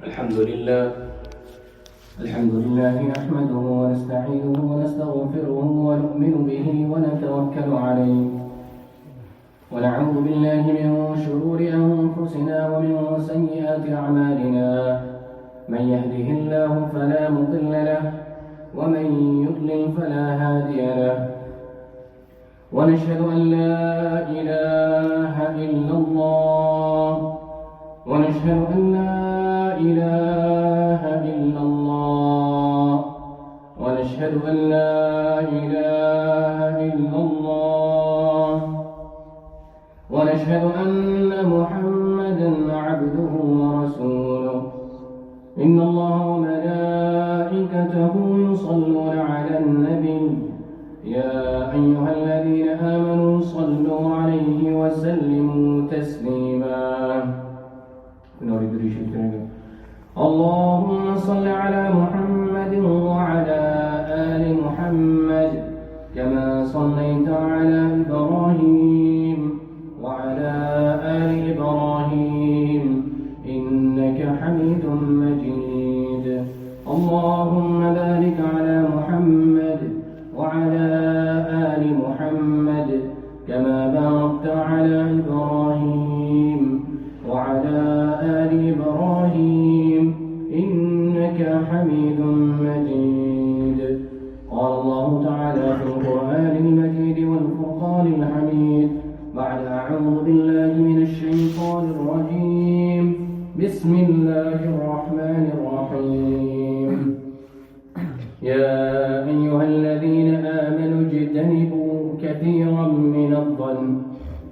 الحمد لله نحمده ونستعينه ونستغفره ونؤمن به ونتوكل عليه ونعوذ بالله من شرور أنفسنا ومن سيئات أعمالنا من يهده الله فلا مضل له ومن يضلل فلا هادي له ونشهد أن لا إله إلا الله ونشهد أن لا إله إلا الله ونشهد أن لا إله إلا الله ونشهد أن محمدا عبده ورسوله إن الله وملائكته يصلون على النبي يا أيها الذين آمنوا صلوا عليه وسلموا تسليما اللهم صل على محمد وعلى آل محمد كما صليت على إبراهيم وعلى آل إبراهيم إنك حميد مجيد اللهم بارك على محمد وعلى آل محمد كما باركت على إبراهيم وعلى آل إبراهيم إنك حميد مجيد قال الله تعالى في القرآن المجيد والفرقان الحميد بعد أعوذ بالله من الشيطان الرجيم بسم الله الرحمن الرحيم يا أيها الذين آمنوا اجتنبوا كثيرا من الظن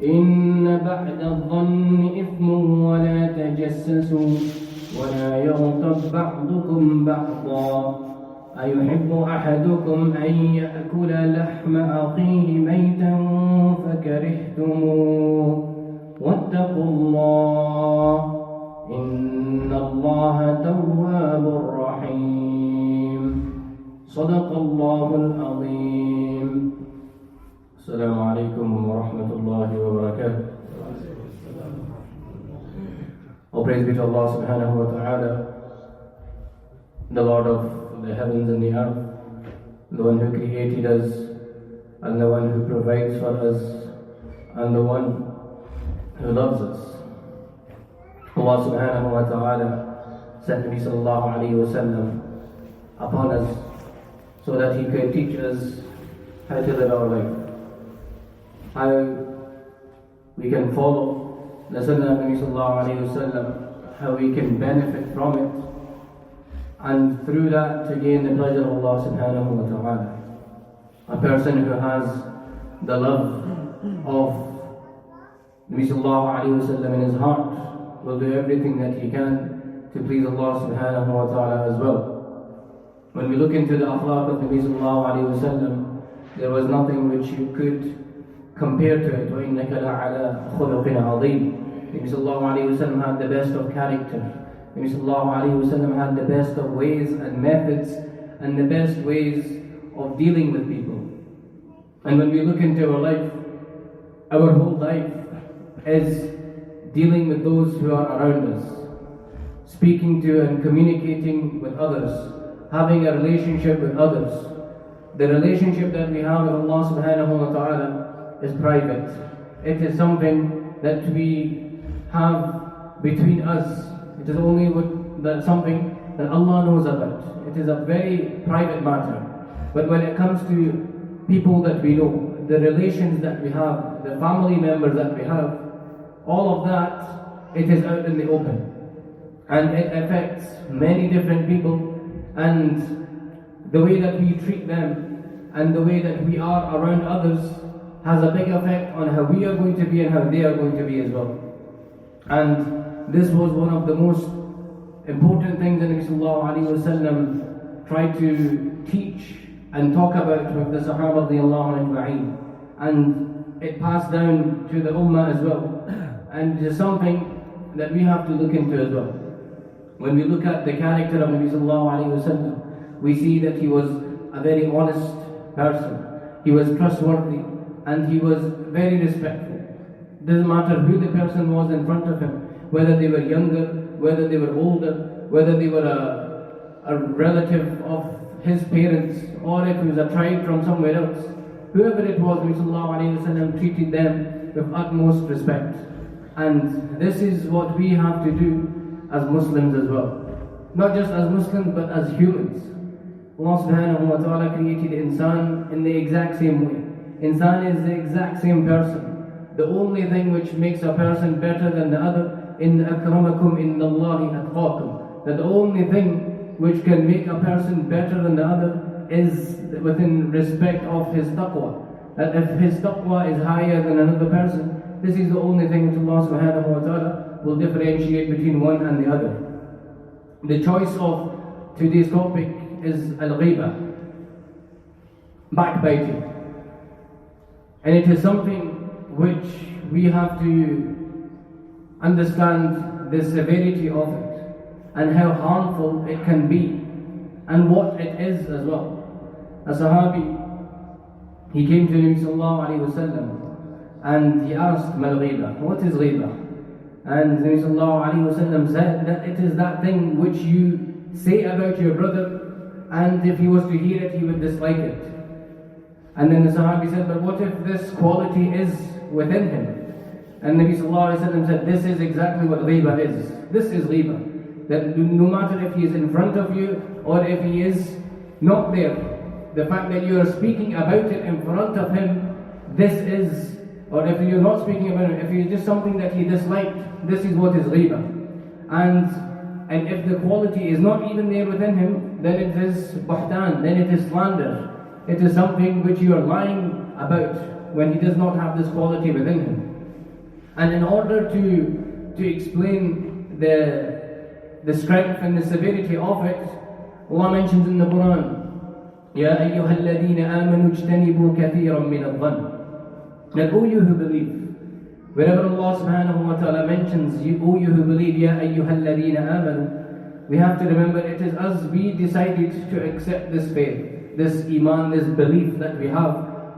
إن بعد الظن إثم ولا تجسسوا ولا يغتب بعضكم بعضا أيحب أحدكم أن يأكل لحم أخيه ميتا فكرهتموه واتقوا الله إن الله تواب رحيم صدق الله العظيم السلام عليكم ورحمة الله وبركاته. All praise be to Allah subhanahu wa ta'ala, the Lord of the heavens and the earth, the one who created us and the one who provides for us and the one who loves us. Allah subhanahu wa ta'ala sent Nabi sallallahu alayhi wa sallam upon us so that he could teach us how to live our life, how we can follow the Sunnah of Nabi sallallahu alayhi wa sallam, how we can benefit from it, and through that to gain the pleasure of Allah subhanahu wa ta'ala. A person who has the love of Nabi sallallahu alayhi wa sallam in his heart will do everything that he can to please Allah subhanahu wa ta'ala as well. When we look into the akhlaq of Nabi sallallahu alayhi wa sallam, there was nothing which you could compare to it. وَإِنَّكَ لَعَلَىٰ خُلُقٍ عَظِيمٍ. Nabi sallallahu alayhi wa sallam had the best of character. Nabi sallallahu alayhi wa sallam had the best of ways and methods and the best ways of dealing with people. And when we look into our life, our whole life is dealing with those who are around us, speaking to and communicating with others, having a relationship with others. The relationship that we have with Allah subhanahu wa ta'ala is private. It is something that we have between us. It is only something that Allah knows about. It is a very private matter. But when it comes to people that we know, the relations that we have, the family members that we have, all of that, it is out in the open. And it affects many different people, and the way that we treat them and the way that we are around others has a big effect on how we are going to be and how they are going to be as well. And this was one of the most important things that Nabi sallallahu alayhi wa sallam tried to teach and talk about with the Sahaba radiallahu anhu, and it passed down to the Ummah as well. And it is something that we have to look into as well. When we look at the character of Nabi sallallahu alayhi wa sallam, we see that he was a very honest person. He was trustworthy and he was very respectful. Doesn't matter who the person was in front of him, whether they were younger, whether they were older, whether they were a relative of his parents, or if he was a tribe from somewhere else. Whoever it was, Nabi sallallahu alayhi wa sallam treated them with utmost respect. And this is what we have to do as Muslims as well. Not just as Muslims, but as humans. Allah subhanahu wa ta'ala created insan in the exact same way. Insan is the exact same person. The only thing which makes a person better than the other, in akramakum inna Allahi atqakum. That the only thing which can make a person better than the other is within respect of his taqwa. That if his taqwa is higher than another person, this is the only thing which Allah subhanahu wa ta'ala will differentiate between one and the other. The choice of today's topic is Al-Gheebah, backbiting. And it is something which we have to understand the severity of it and how harmful it can be and what it is as well. A sahabi, he came to Nabi sallallahu alayhi wa sallam and he asked, Mal Gheebah, what is Gheebah? And Nabi sallallahu alayhi wa sallam said that it is that thing which you say about your brother, and if he was to hear it, he would dislike it. And then the Sahabi said, but what if this quality is within him? And Nabi sallallahu alayhi wa sallam said, this is exactly what Gheebah is. This is Gheebah. That no matter if he is in front of you or if he is not there, the fact that you are speaking about it in front of him, this is, or if you're not speaking about it, if it's just something that he disliked, this is what is Gheebah. And if the quality is not even there within him, then it is buhtan, then it is slander. It is something which you are lying about when he does not have this quality within him. And in order to explain the strength and the severity of it, Allah mentions in the Quran, يَا أَيُّهَا الَّذِينَ آمَنُوا اجْتَنِبُوا كَثِيرًا مِنَ الظَّنِّ. That, O you who believe, wherever Allah subhanahu wa ta'ala mentions, O you who believe, Ya ayyuhal ladina amanu, we have to remember it is us, we decided to accept this faith, this iman, this belief that we have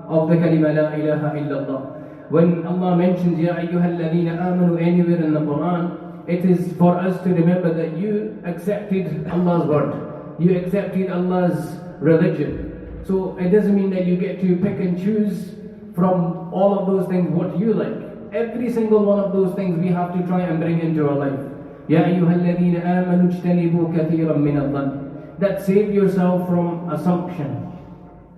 of the kalima la ilaha illallah. When Allah mentions Ya ayyuhal ladina amanu anywhere in the Quran, it is for us to remember that you accepted Allah's word, you accepted Allah's religion. So it doesn't mean that you get to pick and choose from all of those things what you like. Every single one of those things we have to try and bring into our life. Ya ayyuhal ladina amanu ijtanibu kathiran min adh-dhann. That save yourself from assumption.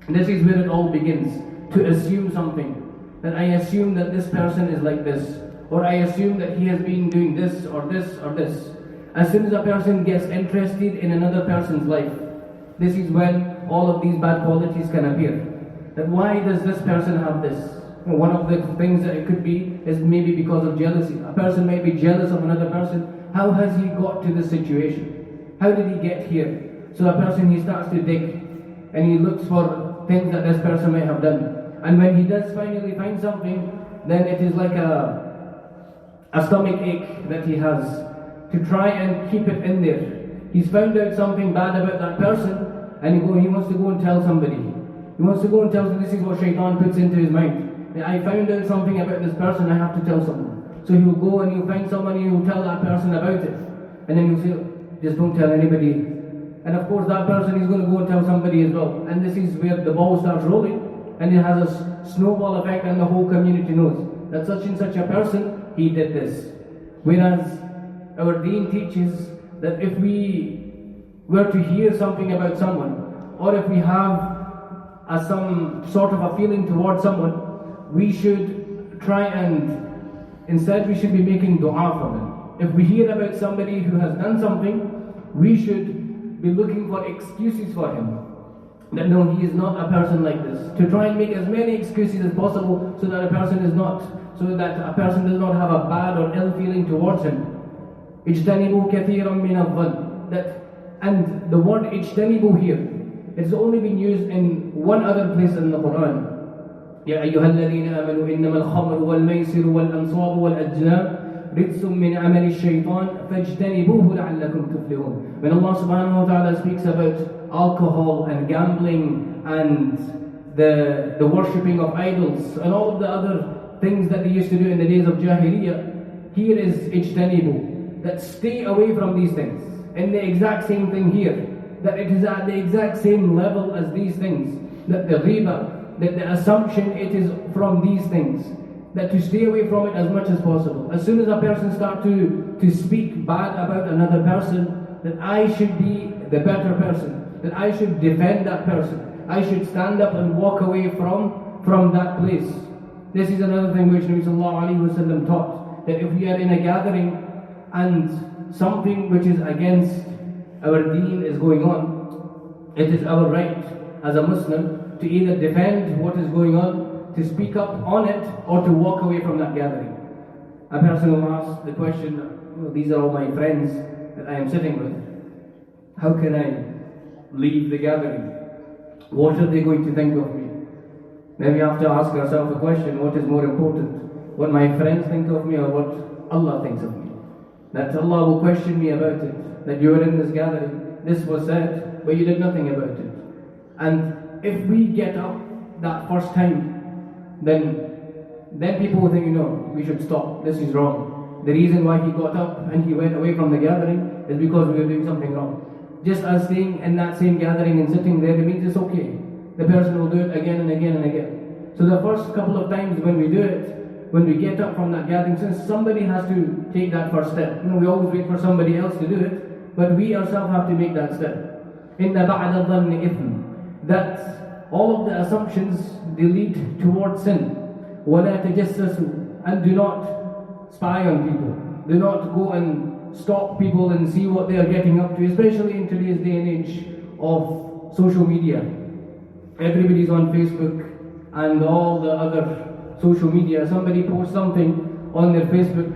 This is where it all begins. To assume something. That I assume that this person is like this. Or I assume that he has been doing this or this or this. As soon as a person gets interested in another person's life, this is when all of these bad qualities can appear. That why does this person have this? One of the things that it could be is maybe because of jealousy. A person may be jealous of another person. How has he got to this situation? How did he get here? So a person, he starts to dig and he looks for things that this person may have done. And when he does finally find something, then it is like a stomach ache that he has to try and keep it in there. He's found out something bad about that person and he wants to go and tell somebody. He wants to go and tell somebody. This is what shaitan puts into his mind. I found out something about this person, I have to tell someone. So he'll go and he'll find someone and he'll tell that person about it. And then he'll say, just don't tell anybody. And of course that person is going to go and tell somebody as well. And this is where the ball starts rolling. And it has a snowball effect and the whole community knows that such and such a person, he did this. Whereas our deen teaches that if we were to hear something about someone, or if we have some sort of a feeling towards someone, we should try and, instead we should be making dua for them. If we hear about somebody who has done something, we should be looking for excuses for him. That no, he is not a person like this. To try and make as many excuses as possible so that a person does not have a bad or ill feeling towards him. Ijtanibu kathiran min adh-dhann. That, and the word ijtanibu here, it's only been used in one other place in the Quran. يا أيها الذين آمنوا إنما الخمر والميسر والأنصاب والأزلام رجس من عمل الشيطان فاجتنبوه لعلكم تفلحون. When Allah subhanahu wa ta'ala speaks about alcohol and gambling and the worshipping of idols and all of the other things that they used to do in the days of Jahiliyyah, here is ijtanibu. that stay away from these things. And the exact same thing here, that it is at the exact same level as these things, that the gheebah, that the assumption it is from these things, that to stay away from it as much as possible. As soon as a person starts to speak bad about another person, that I should be the better person, that I should defend that person, I should stand up and walk away from that place. This is another thing which Nabi Sallallahu Alaihi Wasallam taught, that if we are in a gathering and something which is against our deen is going on, it is our right as a Muslim to either defend what is going on, to speak up on it, or to walk away from that gathering. A person will ask the question, these are all my friends that I am sitting with, how can I leave the gathering? What are they going to think of me? Then we have to ask ourselves a question, what is more important? What my friends think of me or what Allah thinks of me? That Allah will question me about it, that you were in this gathering, this was said, but you did nothing about it. And if we get up that first time, then people will think, we should stop, this is wrong. The reason why he got up and he went away from the gathering is because we were doing something wrong. Just as staying in that same gathering and sitting there, it means it's okay. The person will do it again and again and again. So the first couple of times when we do it, when we get up from that gathering, since somebody has to take that first step. We always wait for somebody else to do it, but we ourselves have to make that step. إِنَّ بَعْدَ الظَّنِّ إِثْمٍ. That all of the assumptions, they lead towards sin. وَلَا تَجَسَّسُوا. And do not spy on people. Do not go and stop people and see what they are getting up to, especially in today's day and age of social media. Everybody's on Facebook and all the other social media. Somebody posts something on their Facebook,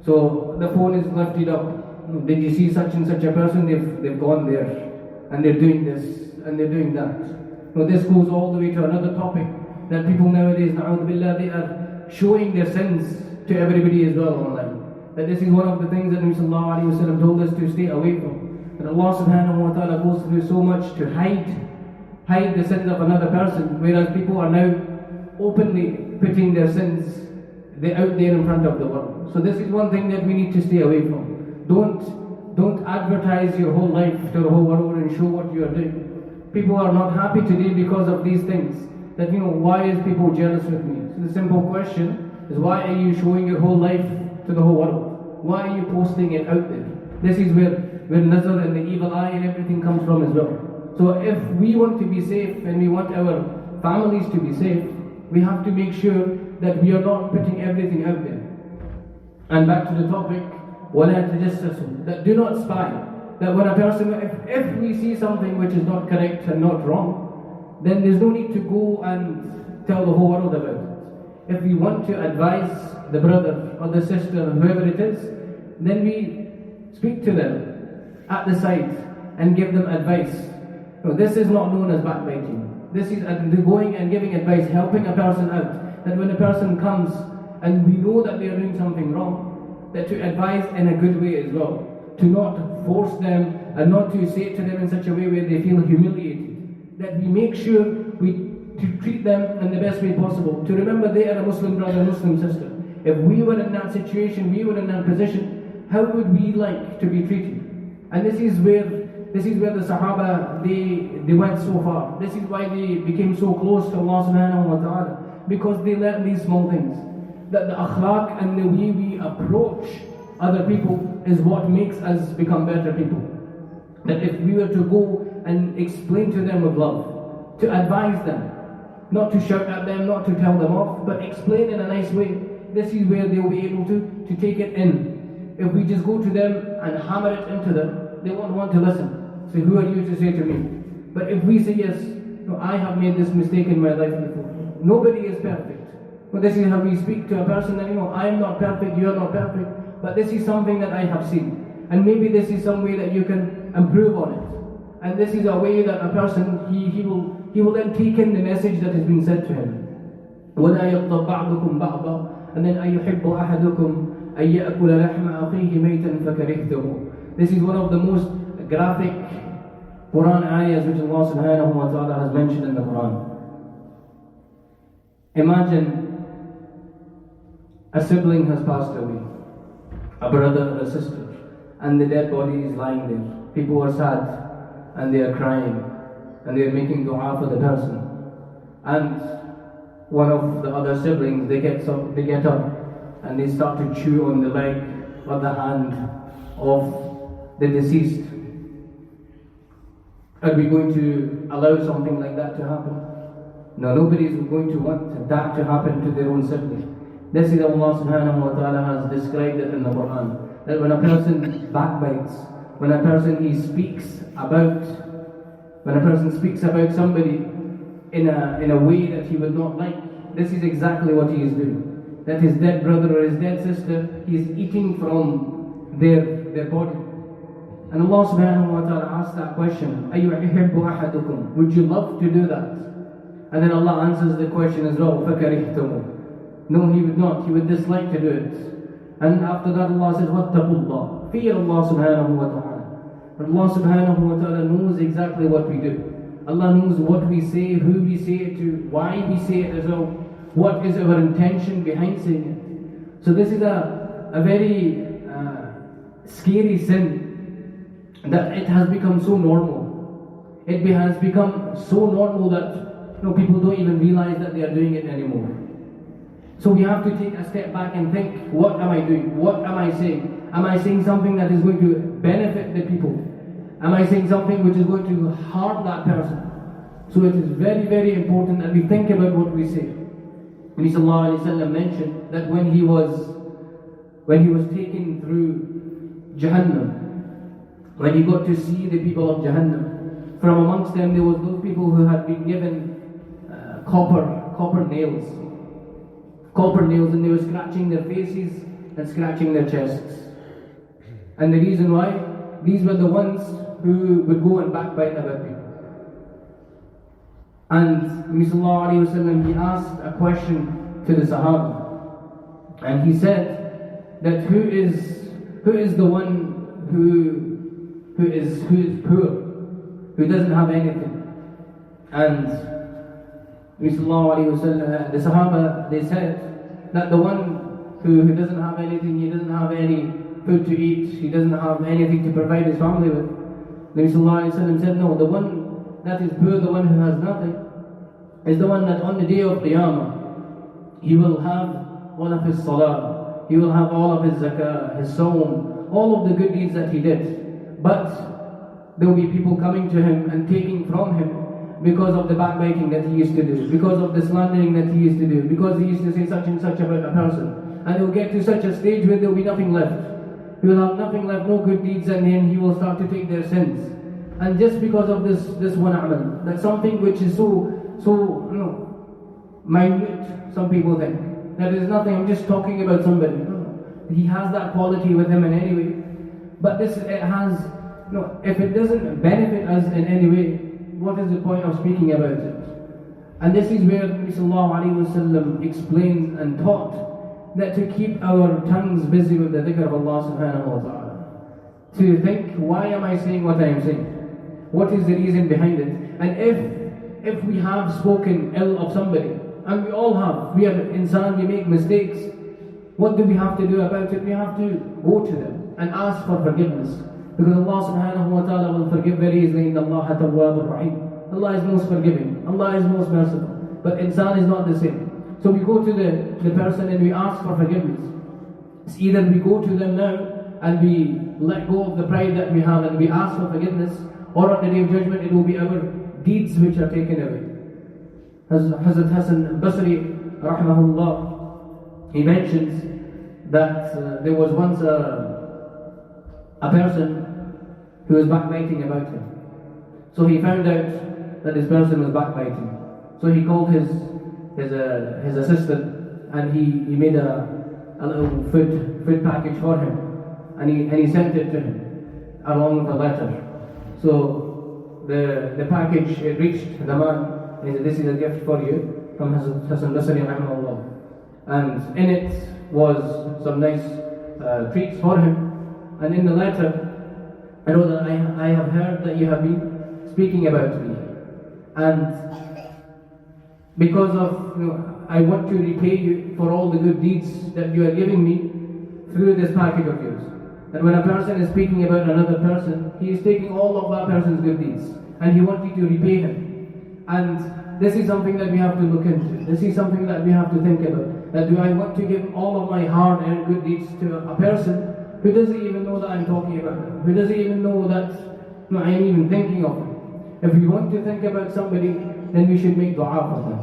so the phone is lifted up. Did you see such and such a person? They've gone there and they're doing this and they're doing that. Now this goes all the way to another topic, that people nowadays, na'udhu billah, they are showing their sins to everybody as well online. That this is one of the things that Nabi Sallallahu Alaihi Wasallam told us to stay away from. That Allah Subhanahu Wa Ta'ala goes through so much to hide the sins of another person, whereas people are now openly putting their sins out there in front of the world. So this is one thing that we need to stay away from. Don't advertise your whole life to the whole world and show what you are doing. People are not happy today because of these things. That why is people jealous with me? So the simple question is, why are you showing your whole life to the whole world? Why are you posting it out there? This is where nazar and the evil eye and everything comes from as well. So if we want to be safe and we want our families to be safe, we have to make sure that we are not putting everything out there. And back to the topic, وَلَا تَجَسَّسُوا. That do not spy. That when a person, if we see something which is not correct and not wrong, then there's no need to go and tell the whole world about it. If we want to advise the brother or the sister, whoever it is, then we speak to them at the side and give them advice. No, this is not known as backbiting. This is going and giving advice, helping a person out. That when a person comes and we know that they are doing something wrong, that to advise in a good way as well. To not force them and not to say it to them in such a way where they feel humiliated. That we make sure to treat them in the best way possible. To remember they are a Muslim brother, Muslim sister. If we were in that situation, we were in that position, how would we like to be treated? And this is where the Sahaba, they went so far. This is why they became so close to Allah Subhanahu Wa Ta'ala. Because they learned these small things. That the akhlaq and the way we approach other people is what makes us become better people. That if we were to go and explain to them with love, to advise them, not to shout at them, not to tell them off, but explain in a nice way, this is where they'll be able to take it in. If we just go to them and hammer it into them, they won't want to listen. So who are you to say to me? But if we say, yes, no, I have made this mistake in my life before. Nobody is perfect. But this is how we speak to a person that, I am not perfect, you are not perfect. But this is something that I have seen. And maybe this is some way that you can improve on it. And this is a way that a person, he will then take in the message that has been said to him. وَلَا يَغْضَبْ بَعْضُكُمْ بَعْضًا. And then أَيُحِبُّ أَحَدُكُمْ أَن يَأْكُلَ لَحْمَ أَخِيهِ مَيْتًا فَكَرِهْتُمُ. This is one of the most graphic Quran ayahs which Allah Subhanahu Wa Ta'ala has mentioned in the Quran. Imagine a sibling has passed away. a brother or a sister, and the dead body is lying there. People are sad and they are crying and they are making dua for the person. And one of the other siblings, they get up and they start to chew on the leg or the hand of the deceased. Are we going to allow something like that to happen? No, nobody is going to want that to happen to their own sibling. This is Allah subhanahu wa ta'ala has described it in the Quran. That when a person backbites, when a person speaks about somebody in a way that he would not like, this is exactly what he is doing. That his dead brother or his dead sister, he is eating from their body. And Allah subhanahu wa ta'ala asked that question, أَيُحِبُّ أَحَدُكُمْ? Would you love to do that? And then Allah answers the question as well, فَكَرِهْتُمُ? No, he would not. He would dislike to do it. And after that Allah says, وَاتَّقُوا اللَّهِ. Fear Allah subhanahu wa ta'ala. But Allah subhanahu wa ta'ala knows exactly what we do. Allah knows what we say, who we say it to, why we say it as well, what is our intention behind saying it. So this is a very scary sin, that it has become so normal. It has become so normal that people don't even realize that they are doing it anymore. So we have to take a step back and think, what am I doing? What am I saying? Am I saying something that is going to benefit the people? Am I saying something which is going to harm that person? So it is very, very important that we think about what we say. Nabi sallallahu alayhi wa sallam mentioned that when he was taken through Jahannam, when he got to see the people of Jahannam, from amongst them there was those people who had been given copper nails, and they were scratching their faces and scratching their chests. And the reason why? These were the ones who would go and backbite about people. And Nabi sallallahu alayhi wa sallam, he asked a question to the Sahaba, and he said that who is the one who is poor, who doesn't have anything? And Nabi sallallahu alayhi wa sallam, the Sahaba, they said that the one who doesn't have anything, he doesn't have any food to eat, he doesn't have anything to provide his family with. Nabi sallallahu alayhi wa sallam said, no, the one that is poor, the one who has nothing, is the one that on the day of Qiyamah, he will have all of his salah, he will have all of his zakah, his sawm, all of the good deeds that he did. But there will be people coming to him and taking from him because of the backbiting that he used to do, because of the slandering that he used to do, because he used to say such and such about a person. And he will get to such a stage where there will be nothing left. He will have nothing left, no good deeds, and then he will start to take their sins. And just because of this one amal, that's something which is so minute, some people think. That is nothing, I'm just talking about somebody. No. He has that quality with him in any way. But if it doesn't benefit us in any way, what is the point of speaking about it? And this is where Nabi sallallahu alayhi wa sallam explains and taught that to keep our tongues busy with the dhikr of Allah subhanahu wa ta'ala. To think, why am I saying what I am saying? What is the reason behind it? And if we have spoken ill of somebody, and we all have, we are insan, we make mistakes, what do we have to do about it? We have to go to them and ask for forgiveness. Because Allah subhanahu wa ta'ala will forgive very easily. Inna Allaha tawwabur rahim. Allah is most forgiving. Allah is most merciful. But insan is not the same. So we go to the person and we ask for forgiveness. It's either we go to them now and we let go of the pride that we have and we ask for forgiveness, or on the day of judgment it will be our deeds which are taken away. Hazrat Hassan Basri rahmahullah, he mentions that there was once a person who was backbiting about him. So he found out that this person was backbiting. So he called his assistant, and he made a little food package for him, and he sent it to him along with a letter. So the package, it reached the man, and he said, "This is a gift for you from Hassan Basri rahimahullah." And in it was some nice treats for him. And in the letter, I know that I have heard that you have been speaking about me, and because of I want to repay you for all the good deeds that you are giving me, through this package of yours. That when a person is speaking about another person, he is taking all of that person's good deeds and he wants you to repay him. And this is something that we have to look into. This is something that we have to think about. That do I want to give all of my hard-earned good deeds to a person who doesn't even know that I'm talking about him, who doesn't even know that I am even thinking of him. If we want to think about somebody, then we should make dua for them.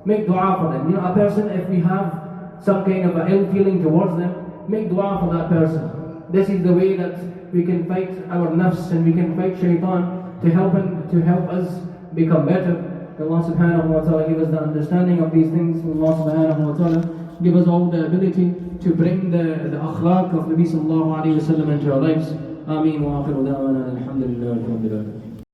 Make dua for them. A person, if we have some kind of an ill feeling towards them, make dua for that person. This is the way that we can fight our nafs and we can fight shaitan to help us become better. Allah subhanahu wa ta'ala give us the understanding of these things. Allah subhanahu wa ta'ala give us all the ability to bring the akhlaq of Nabi sallallahu alayhi wa sallam into our lives. Ameen wa akhiru da'wana alhamdulillahi rabbil alamin.